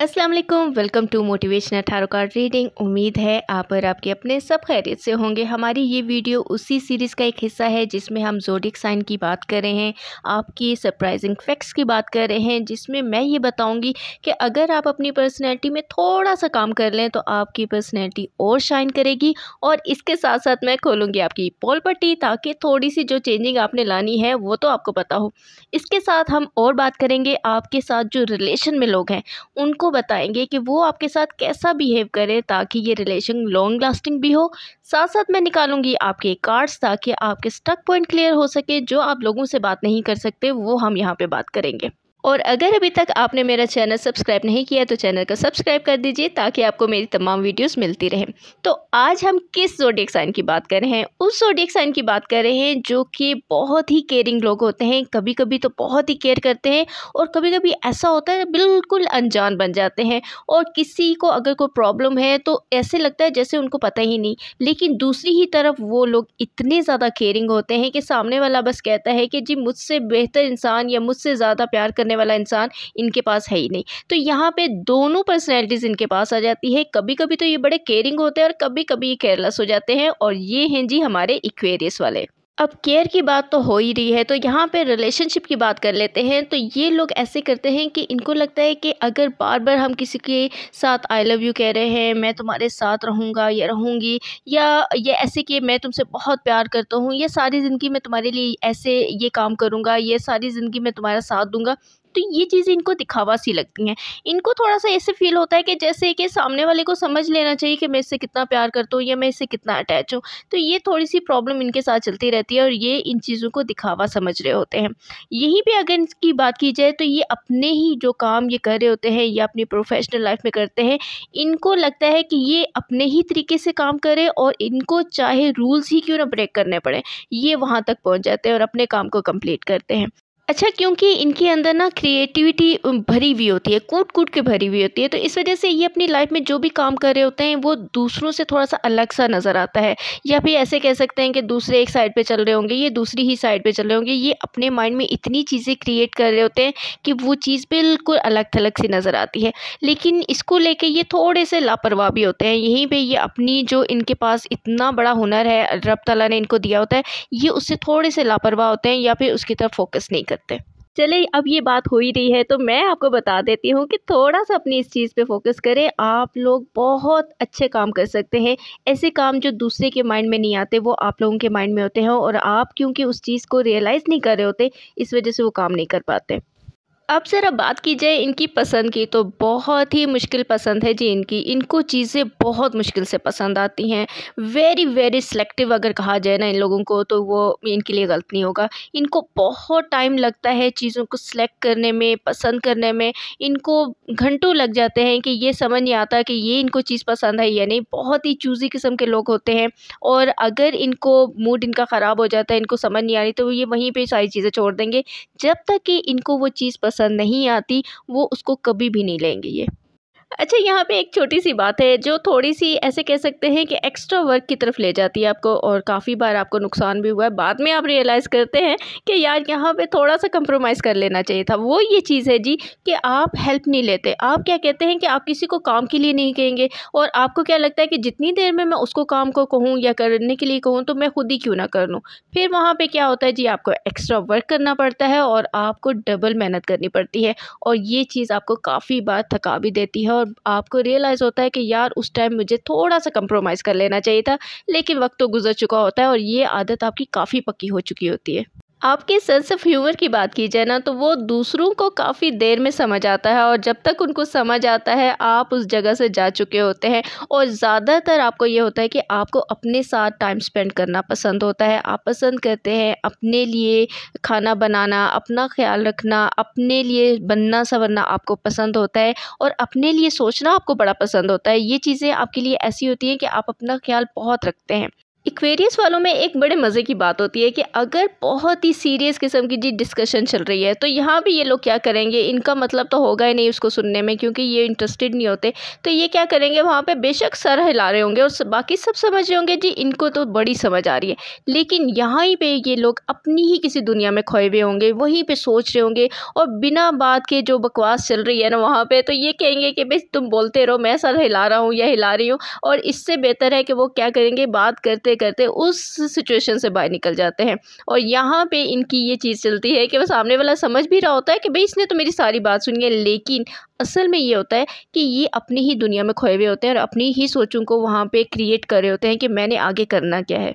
अस्सलाम वालेकुम, welcome to motivational tarot card reading. उम्मीद है आप और आपके अपने सब खैरियत से होंगे। हमारी ये वीडियो उसी सीरीज़ का एक हिस्सा है जिसमें हम ज़ोडिएक साइन की बात कर रहे हैं, आपकी सरप्राइजिंग फैक्ट्स की बात कर रहे हैं, जिसमें मैं ये बताऊंगी कि अगर आप अपनी पर्सनैलिटी में थोड़ा सा काम कर लें तो आपकी पर्सनैलिटी और शाइन करेगी। और इसके साथ साथ मैं खोलूँगी आपकी पोल पट्टी ताकि थोड़ी सी जो चेंजिंग आपने लानी है वो तो आपको पता हो। इसके साथ हम और बात करेंगे आपके साथ जो रिलेशन में लोग हैं उनको बताएंगे कि वो आपके साथ कैसा बिहेव करें ताकि ये रिलेशन लॉन्ग लास्टिंग भी हो। साथ साथ मैं निकालूंगी आपके कार्ड्स ताकि आपके स्टक पॉइंट क्लियर हो सके। जो आप लोगों से बात नहीं कर सकते वो हम यहाँ पे बात करेंगे। और अगर अभी तक आपने मेरा चैनल सब्सक्राइब नहीं किया तो चैनल को सब्सक्राइब कर दीजिए ताकि आपको मेरी तमाम वीडियोस मिलती रहें। तो आज हम किस ज़ोडिएक साइन की बात कर रहे हैं? उस ज़ोडिएक साइन की बात कर रहे हैं जो कि बहुत ही केयरिंग लोग होते हैं। कभी कभी तो बहुत ही केयर करते हैं और कभी कभी ऐसा होता है बिल्कुल अनजान बन जाते हैं। और किसी को अगर कोई प्रॉब्लम है तो ऐसे लगता है जैसे उनको पता ही नहीं, लेकिन दूसरी ही तरफ वो लोग इतने ज़्यादा केयरिंग होते हैं कि सामने वाला बस कहता है कि जी मुझसे बेहतर इंसान या मुझसे ज़्यादा प्यार करने वाला इंसान इनके पास है ही नहीं। तो यहाँ पे दोनों पर्सनैलिटीज इनके पास आ जाती है। कभी कभी तो ये बड़े केयरिंग होते हैं और कभी कभी ये केयरलेस हो जाते हैं। और ये हैं जी हमारे इक्वेरियस वाले। अब केयर की बात तो हो ही रही है तो यहाँ पे रिलेशनशिप की बात कर लेते हैं। तो ये लोग ऐसे करते हैं कि इनको लगता है कि अगर बार बार हम किसी के साथ आई लव यू कह रहे हैं, मैं तुम्हारे साथ रहूँगा या रहूँगी, या ये ऐसे कि मैं तुमसे बहुत प्यार करता हूँ, ये सारी ज़िंदगी मैं तुम्हारे लिए ऐसे ये काम करूँगा, ये सारी ज़िंदगी मैं तुम्हारा साथ दूंगा, तो ये चीज़ें इनको दिखावा सी लगती हैं। इनको थोड़ा सा ऐसे फील होता है कि जैसे कि सामने वाले को समझ लेना चाहिए कि मैं इससे कितना प्यार करता हूँ या मैं इससे कितना अटैच हूँ। तो ये थोड़ी सी प्रॉब्लम इनके साथ चलती रहती है और ये इन चीज़ों को दिखावा समझ रहे होते हैं। यहीं पे अगर इसकी बात की जाए तो ये अपने ही जो काम ये कर रहे होते हैं या अपनी प्रोफेशनल लाइफ में करते हैं, इनको लगता है कि ये अपने ही तरीके से काम करें और इनको चाहे रूल्स ही क्यों ना ब्रेक करने पड़े, ये वहाँ तक पहुँच जाते हैं और अपने काम को कंप्लीट करते हैं। अच्छा, क्योंकि इनके अंदर ना क्रिएटिविटी भरी हुई होती है, कूट कूट के भरी हुई होती है, तो इस वजह से ये अपनी लाइफ में जो भी काम कर रहे होते हैं वो दूसरों से थोड़ा सा अलग सा नज़र आता है। या फिर ऐसे कह सकते हैं कि दूसरे एक साइड पे चल रहे होंगे, ये दूसरी ही साइड पे चल रहे होंगे। ये अपने माइंड में इतनी चीज़ें क्रिएट कर रहे होते हैं कि वो चीज़ बिल्कुल अलग थलग सी नज़र आती है। लेकिन इसको लेके ये थोड़े से लापरवाह भी होते हैं। यहीं पर ये अपनी जो इनके पास इतना बड़ा हुनर है रब ताला ने इनको दिया होता है, ये उससे थोड़े से लापरवाह होते हैं या फिर उसकी तरफ फोकस नहीं करते। चले, अब ये बात हो ही रही है तो मैं आपको बता देती हूँ कि थोड़ा सा अपनी इस चीज़ पे फोकस करें। आप लोग बहुत अच्छे काम कर सकते हैं। ऐसे काम जो दूसरे के माइंड में नहीं आते वो आप लोगों के माइंड में होते हैं और आप क्योंकि उस चीज़ को रियलाइज़ नहीं कर रहे होते, इस वजह से वो काम नहीं कर पाते। अब ज़रा बात की जाए इनकी पसंद की, तो बहुत ही मुश्किल पसंद है जी इनकी। इनको चीज़ें बहुत मुश्किल से पसंद आती हैं। वेरी वेरी सिलेक्टिव अगर कहा जाए ना इन लोगों को तो वो इनके लिए गलत नहीं होगा। इनको बहुत टाइम लगता है चीज़ों को सिलेक्ट करने में, पसंद करने में। इनको घंटों लग जाते हैं कि ये समझ नहीं आता कि ये इनको चीज़ पसंद है या नहीं। बहुत ही चूज़ी किस्म के लोग होते हैं और अगर इनको मूड इनका ख़राब हो जाता है, इनको समझ नहीं आ रही, तो ये वहीं पर सारी चीज़ें छोड़ देंगे। जब तक कि इनको वो चीज़ पसंद नहीं आती वो उसको कभी भी नहीं लेंगे ये। अच्छा, यहाँ पे एक छोटी सी बात है जो थोड़ी सी ऐसे कह सकते हैं कि एक्स्ट्रा वर्क की तरफ ले जाती है आपको और काफ़ी बार आपको नुकसान भी हुआ है। बाद में आप रियलाइज़ करते हैं कि यार यहाँ पे थोड़ा सा कंप्रोमाइज़ कर लेना चाहिए था। वो ये चीज़ है जी कि आप हेल्प नहीं लेते। आप क्या कहते हैं कि आप किसी को काम के लिए नहीं कहेंगे और आपको क्या लगता है कि जितनी देर में मैं उसको काम को कहूँ या करने के लिए कहूँ तो मैं खुद ही क्यों ना कर लूँ। फिर वहाँ पर क्या होता है जी, आपको एक्स्ट्रा वर्क करना पड़ता है और आपको डबल मेहनत करनी पड़ती है और ये चीज़ आपको काफ़ी बार थका भी देती है और आपको रियलाइज़ होता है कि यार उस टाइम मुझे थोड़ा सा कंप्रोमाइज़ कर लेना चाहिए था। लेकिन वक्त तो गुजर चुका होता है और ये आदत आपकी काफ़ी पक्की हो चुकी होती है। आपके सेंस ऑफ ह्यूमर की बात की जाए ना तो वो दूसरों को काफ़ी देर में समझ आता है और जब तक उनको समझ आता है आप उस जगह से जा चुके होते हैं। और ज़्यादातर आपको ये होता है कि आपको अपने साथ टाइम स्पेंड करना पसंद होता है। आप पसंद करते हैं अपने लिए खाना बनाना, अपना ख्याल रखना, अपने लिए बनना संवरना आपको पसंद होता है और अपने लिए सोचना आपको बड़ा पसंद होता है। ये चीज़ें आपके लिए ऐसी होती हैं कि आप अपना ख्याल बहुत रखते हैं। एक्वेरियस वालों में एक बड़े मज़े की बात होती है कि अगर बहुत ही सीरियस किस्म की जी डिस्कशन चल रही है तो यहाँ भी ये लोग क्या करेंगे, इनका मतलब तो होगा ही नहीं उसको सुनने में क्योंकि ये इंटरेस्टेड नहीं होते। तो ये क्या करेंगे, वहाँ पे बेशक सर हिला रहे होंगे और बाकी सब समझ रहे होंगे जी इनको तो बड़ी समझ आ रही है, लेकिन यहाँ ही पे ये लोग अपनी ही किसी दुनिया में खोए हुए होंगे, वहीं पर सोच रहे होंगे और बिना बात के जो बकवास चल रही है ना वहाँ पर, तो ये कहेंगे कि भाई तुम बोलते रहो, मैं सर हिला रहा हूँ या हिला रही हूँ। और इससे बेहतर है कि वो क्या करेंगे, बात करते करते उस सिचुएशन से बाहर निकल जाते हैं। और यहाँ पे इनकी ये चीज़ चलती है कि वो सामने वाला समझ भी रहा होता है कि भाई इसने तो मेरी सारी बात सुनी है, लेकिन असल में ये होता है कि ये अपनी ही दुनिया में खोए हुए होते हैं और अपनी ही सोचों को वहाँ पे क्रिएट कर रहे होते हैं कि मैंने आगे करना क्या है।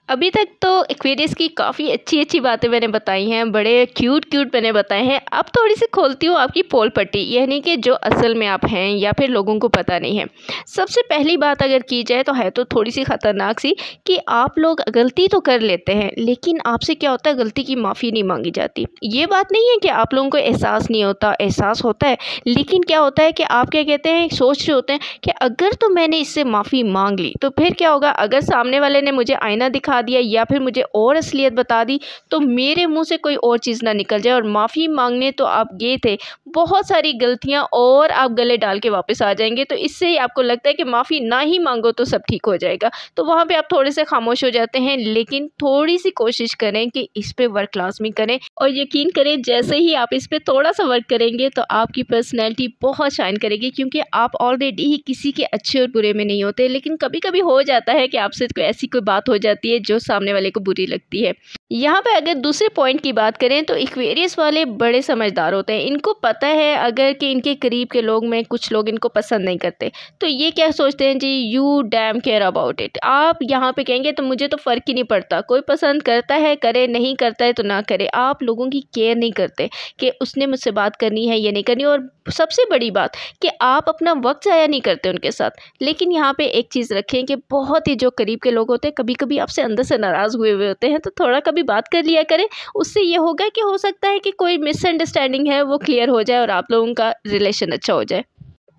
अभी तक तो एक्वेरियस की काफ़ी अच्छी अच्छी बातें मैंने बताई हैं, बड़े क्यूट मैंने बताए हैं। अब थोड़ी सी खोलती हूँ आपकी पोल पट्टी, यानी कि जो असल में आप हैं या फिर लोगों को पता नहीं है। सबसे पहली बात अगर की जाए तो है तो थोड़ी सी ख़तरनाक सी कि आप लोग गलती तो कर लेते हैं, लेकिन आपसे क्या होता है, गलती की माफ़ी नहीं मांगी जाती। ये बात नहीं है कि आप लोगों को एहसास नहीं होता, एहसास होता है, लेकिन क्या होता है कि आप क्या कहते हैं, सोच रहे होते हैं कि अगर तो मैंने इससे माफ़ी मांग ली तो फिर क्या होगा, अगर सामने वाले ने मुझे आईना दिखा दिया या फिर मुझे और असलियत बता दी तो मेरे मुंह से कोई और चीज़ ना निकल जाए और माफ़ी मांगने तो आप गए थे, बहुत सारी गलतियां और आप गले डाल के वापस आ जाएंगे। तो इससे ही आपको लगता है कि माफ़ी ना ही मांगो तो सब ठीक हो जाएगा, तो वहाँ पे आप थोड़े से खामोश हो जाते हैं। लेकिन थोड़ी सी कोशिश करें कि इस पे वर्क लाजमी करें और यकीन करें जैसे ही आप इस पे थोड़ा सा वर्क करेंगे तो आपकी पर्सनैलिटी बहुत शाइन करेगी, क्योंकि आप ऑलरेडी ही किसी के अच्छे और बुरे में नहीं होते, लेकिन कभी कभी हो जाता है कि आपसे कोई ऐसी कोई बात हो जाती है जो सामने वाले को बुरी लगती है। यहाँ पे अगर दूसरे पॉइंट की बात करें तो एक्वेरियस वाले बड़े समझदार होते हैं। इनको पता है अगर कि इनके करीब के लोग में कुछ लोग इनको पसंद नहीं करते तो ये क्या सोचते हैं जी, you damn care about it. आप यहाँ पे कहेंगे तो मुझे तो फ़र्क ही नहीं पड़ता, कोई पसंद करता है करे, नहीं करता है तो ना करे। आप लोगों की केयर नहीं करते कि उसने मुझसे बात करनी है या नहीं करनी। और सबसे बड़ी बात कि आप अपना वक्त ज़ाया नहीं करते उनके साथ। लेकिन यहाँ पे एक चीज़ रखें कि बहुत ही जो करीब के लोग होते हैं कभी कभी आपसे अंदर से नाराज़ हुए होते हैं, तो थोड़ा कभी बात कर लिया करें। उससे ये होगा कि हो सकता है कि कोई मिसअंडरस्टैंडिंग है वो क्लियर हो जाए और आप लोगों का रिलेशन अच्छा हो जाए।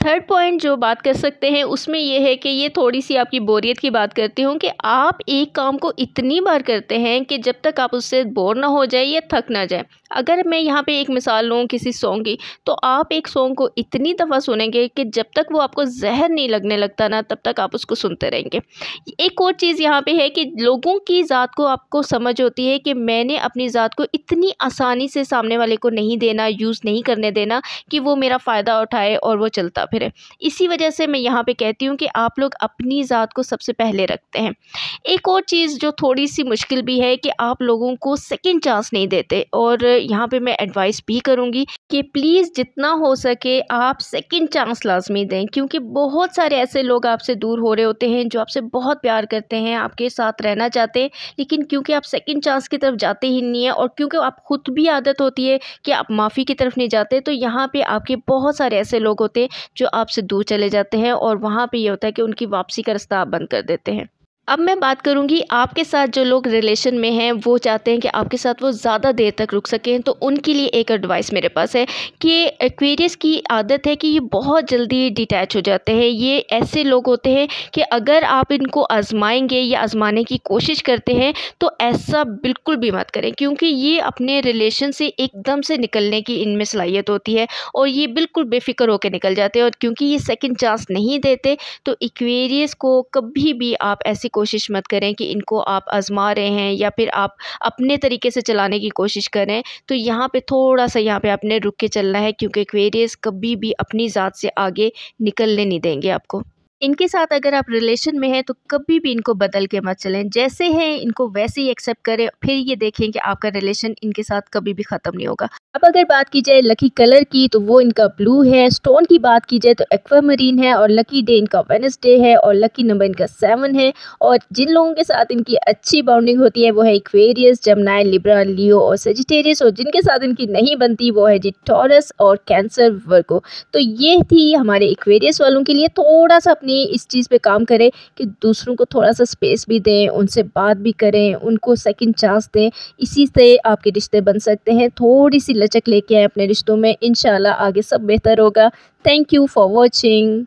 थर्ड पॉइंट जो बात कर सकते हैं उसमें ये है कि ये थोड़ी सी आपकी बोरियत की बात करती हूँ कि आप एक काम को इतनी बार करते हैं कि जब तक आप उससे बोर ना हो जाए या थक ना जाए। अगर मैं यहाँ पे एक मिसाल लूँ किसी सॉन्ग की, तो आप एक सॉन्ग को इतनी दफ़ा सुनेंगे कि जब तक वो आपको जहर नहीं लगने लगता ना तब तक आप उसको सुनते रहेंगे। एक और चीज़ यहाँ पे है कि लोगों की ज़ात को आपको समझ होती है कि मैंने अपनी ज़ात को इतनी आसानी से सामने वाले को नहीं देना, यूज़ नहीं करने देना कि वो मेरा फ़ायदा उठाए और वो चलता फिरे। इसी वजह से मैं यहाँ पे कहती हूँ कि आप लोग अपनी ज़ात को सबसे पहले रखते हैं। एक और चीज़ जो थोड़ी सी मुश्किल भी है कि आप लोगों को सेकंड चांस नहीं देते, और यहाँ पे मैं एडवाइस भी करूँगी कि प्लीज़ जितना हो सके आप सेकंड चांस लाजमी दें, क्योंकि बहुत सारे ऐसे लोग आपसे दूर हो रहे होते हैं जो आपसे बहुत प्यार करते हैं, आपके साथ रहना चाहते हैं, लेकिन क्योंकि आप सेकंड चांस की तरफ जाते ही नहीं है और क्योंकि आप खुद भी आदत होती है कि आप माफ़ी की तरफ नहीं जाते, तो यहाँ पे आपके बहुत सारे ऐसे लोग होते हैं जो आपसे दूर चले जाते हैं और वहाँ पे ये होता है कि उनकी वापसी का रास्ता आप बंद कर देते हैं। अब मैं बात करूंगी आपके साथ जो लोग रिलेशन में हैं, वो चाहते हैं कि आपके साथ वो ज़्यादा देर तक रुक सकें, तो उनके लिए एक एडवाइस मेरे पास है कि एक्वेरियस की आदत है कि ये बहुत जल्दी डिटैच हो जाते हैं। ये ऐसे लोग होते हैं कि अगर आप इनको आजमाएंगे या आजमाने की कोशिश करते हैं तो ऐसा बिल्कुल भी मत करें, क्योंकि ये अपने रिलेशन से एकदम से निकलने की इनमें सलाहियत होती है और ये बिल्कुल बेफिक्र होकर निकल जाते हैं। और क्योंकि ये सेकेंड चांस नहीं देते, तो एक्वेरियस को कभी भी आप ऐसी कोशिश मत करें कि इनको आप आजमा रहे हैं या फिर आप अपने तरीके से चलाने की कोशिश करें। तो यहाँ पे थोड़ा सा यहाँ पे आपने रुक के चलना है, क्योंकि एक्वेरियस कभी भी अपनी ज़ात से आगे निकलने नहीं देंगे आपको। इनके साथ अगर आप रिलेशन में हैं तो कभी भी इनको बदल के मत चलें, जैसे हैं इनको वैसे ही एक्सेप्ट करें, फिर ये देखें कि आपका रिलेशन इनके साथ कभी भी ख़त्म नहीं होगा। अब अगर बात की जाए लकी कलर की तो वो इनका ब्लू है, स्टोन की बात की जाए तो एक्वामरीन है, और लकी डे इनका वेडनेसडे है, और लकी नंबर इनका 7 है। और जिन लोगों के साथ इनकी अच्छी बाउंडिंग होती है वो है एक्वेरियस, जमनाई, लिब्रा, लियो और सजिटेरियस, और जिनके साथ इनकी नहीं बनती वो है जी टॉरस और कैंसर, वर्गो। तो ये थी हमारे एक्वेरियस वालों के लिए। थोड़ा सा अपनी इस चीज़ पे काम करें कि दूसरों को थोड़ा सा स्पेस भी दें, उनसे बात भी करें, उनको सेकंड चांस दें। इसी से आपके रिश्ते बन सकते हैं। थोड़ी सी लचक लेके आए अपने रिश्तों में, इंशाल्लाह आगे सब बेहतर होगा। Thank you for watching.